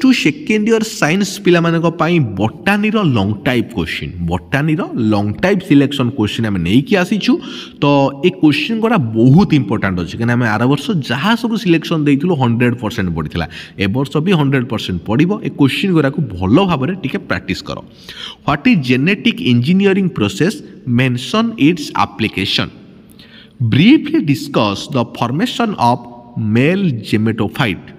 To second year science पिला बटानी lung type question बटानी lung type selection question आम नहीं आसीचु तो ये क्वेश्चन गुड़ा बहुत इंपोर्टाट अच्छे कहीं आम आर वर्ष जहाँ सब सिलेक्शन देइथिलु 100% पड़ता ए वर्ष भी 100% पड़ो ए क्वेश्चन गुड़ा भल भाव में टिके प्रैक्टिस कर what is genetic engineering process mention its application briefly discuss the formation of male gametophyte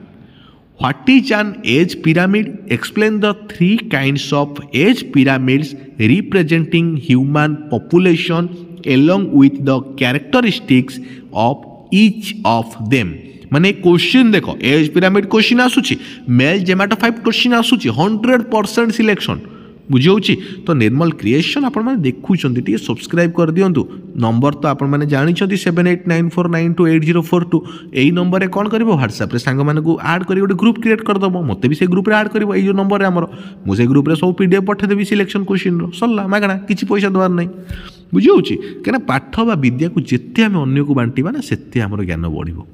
What is an age pyramid? Explain the three kinds of age pyramids representing human population along with the characteristics of each of them. माने question देखो age pyramid question आसुची mail जेमेटोफाइट question आसुची 100% selection बुझे तो निर्मल creation आपण माने देखुछंती T subscribe कर दियंतु number तो आपण माने जानिछंती 7894928042 एई नंबर रे कोन करबो व्हाट्सएप रे सांग माने को ऐड करी गोटे ग्रुप क्रिएट कर दबो मते भी से ग्रुप रे ऐड करबो एई जो नंबर रे हमर मु से ग्रुप रे सब पीडीएफ पठे देबी सिलेक्शन क्वेश्चन रो सल्ला मागना किछि पैसा दवार नै बुझे केना पाठ बा विद्या को जेते हम अन्य को बांटीबा ना सेते हमर ज्ञान बढ़िबो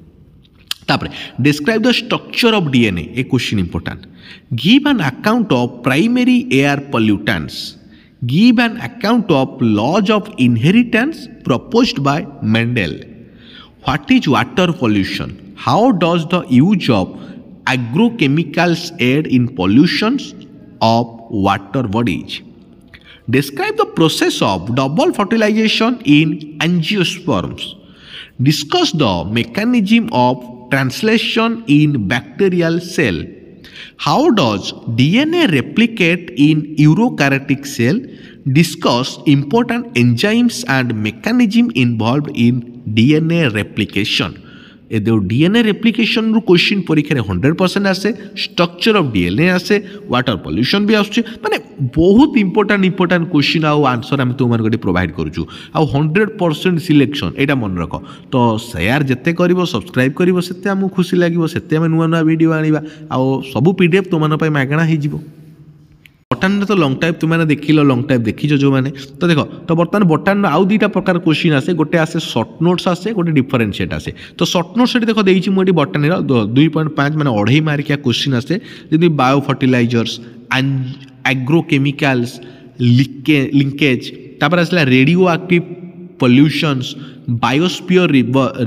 Describe the structure of DNA. A question important. Give an account of primary air pollutants. Give an account of laws of inheritance proposed by Mendel. What is water pollution? How does the use of agrochemicals aid in pollutions of water bodies? Describe the process of double fertilization in angiosperms. Discuss the mechanism of translation in bacterial cell. How does DNA replicate in eukaryotic cell? Discuss important enzymes and mechanism involved in DNA replication. ए दो DNA replication रू question परीक्षा रे 100% आसे structure of DNA आसे water pollution भी आछे माने बहुत इंपोर्टेंट क्वेश्चन आउ आंसर हम तुम माने प्रोवाइड करूछु आउ 100% सिलेक्शन एटा मन रख तो शेयर जत्ते करिवो सब्सक्राइब करिवो सेते हम खुशी लागिवो सेते हम नुवा नुवा वीडियो आनिबा आउ सब पीडीएफ तुम मन पय मागणा हे जिवो बटान तो लंग टाइप तुम देख लंग टाइप देखीच जो मैंने तो देख तो बर्तमान बटान आउ दुईटा प्रकार क्वेश्चन आसे गोटे आसे सर्ट नोट्स आसे गोटे डिफरेन्शिएट आसे तो सर्ट नोट्स देख देती मुझे बटानी 2.5 माने 2.5 मार्किया क्वेश्चन आसे जदि बायो फर्टिलाइजर्स एग्रोकेमिकल्स लिंकेज तापर आसला radioactive pollutions biosphere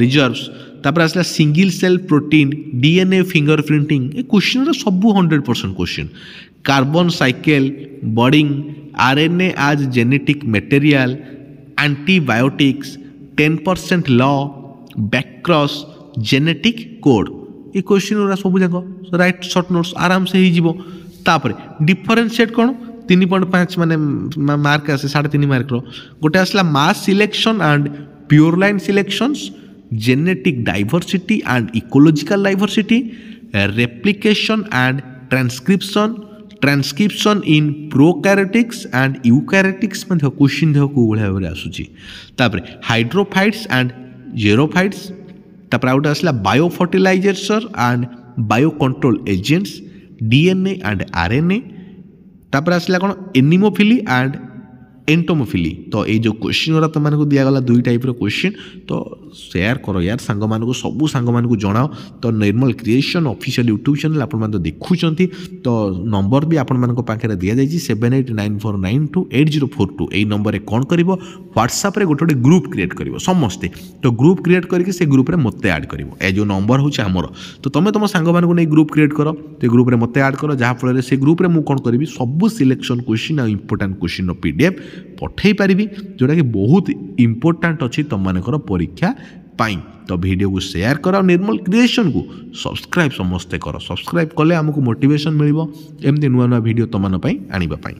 reserves तापर आसला single cell protein DNA fingerprinting ए क्वेश्चन सब 100% question carbon cycle breeding RNA आज genetic material antibiotics 10% law backcross genetic code ये क्वेश्चन सब जाक राइट सर्ट नोट्स आराम से ही तापर डिफरेन्शिएट कौन 3.5 माने मार्क आसे 3.5 मार्क रो गोटे आसला mass selection and pure line selections genetic diversity and ecological diversity replication and transcription in prokaryotics and eukaryotics में क्वेश्चन देख को भाव आसूची हाइड्रोफाइट्स एंड जेरोफाइट्स तापर आउट आसला biofertilizers and biocontrol agents DNA and RNA तापर आसला कौन एनिमोफिली एंड एंटोमोफिली तो ये जो क्वेश्चन गुरा तुमको दिगला दुई टाइप क्वेश्चन तो शेयर करो यार सांग मानक सबू सांग मानक जनाओ तो निर्मल क्रिएशन ऑफिशियल यूट्यूब चैनल आपण तो देखुं तो नंबर भी आपण मानक पाखे दि जाइए 7894928042 यही नंबर कौन कर व्हाट्सएप रे गोटे ग्रुप क्रिएट कर समस्ते तो ग्रुप क्रिएट करके से ग्रुप रे मते ऐड कर जो नंबर हूँ आमर तो तुम तुम सांग मानक नहीं ग्रुप क्रिएट कर तो ग्रुप रे मते ऐड कर जहाँफल से ग्रुप रे मुझे कौन करी सब सिलेक्शन क्वेश्चन आ इंपोर्टाट क्वेश्चन पीडीएफ पठे पारिबी जोटा कि बहुत इंपोर्टाट अच्छी तुम मानकर परीक्षा पाई तो वीडियो को शेयर कर निर्मल क्रिएशन को सब्सक्राइब समस्ते कर सब्सक्राइब कले आमको मोटिवेशन मिलिबो एमती नुआ नुआ वीडियो तुम आनिबा पाई।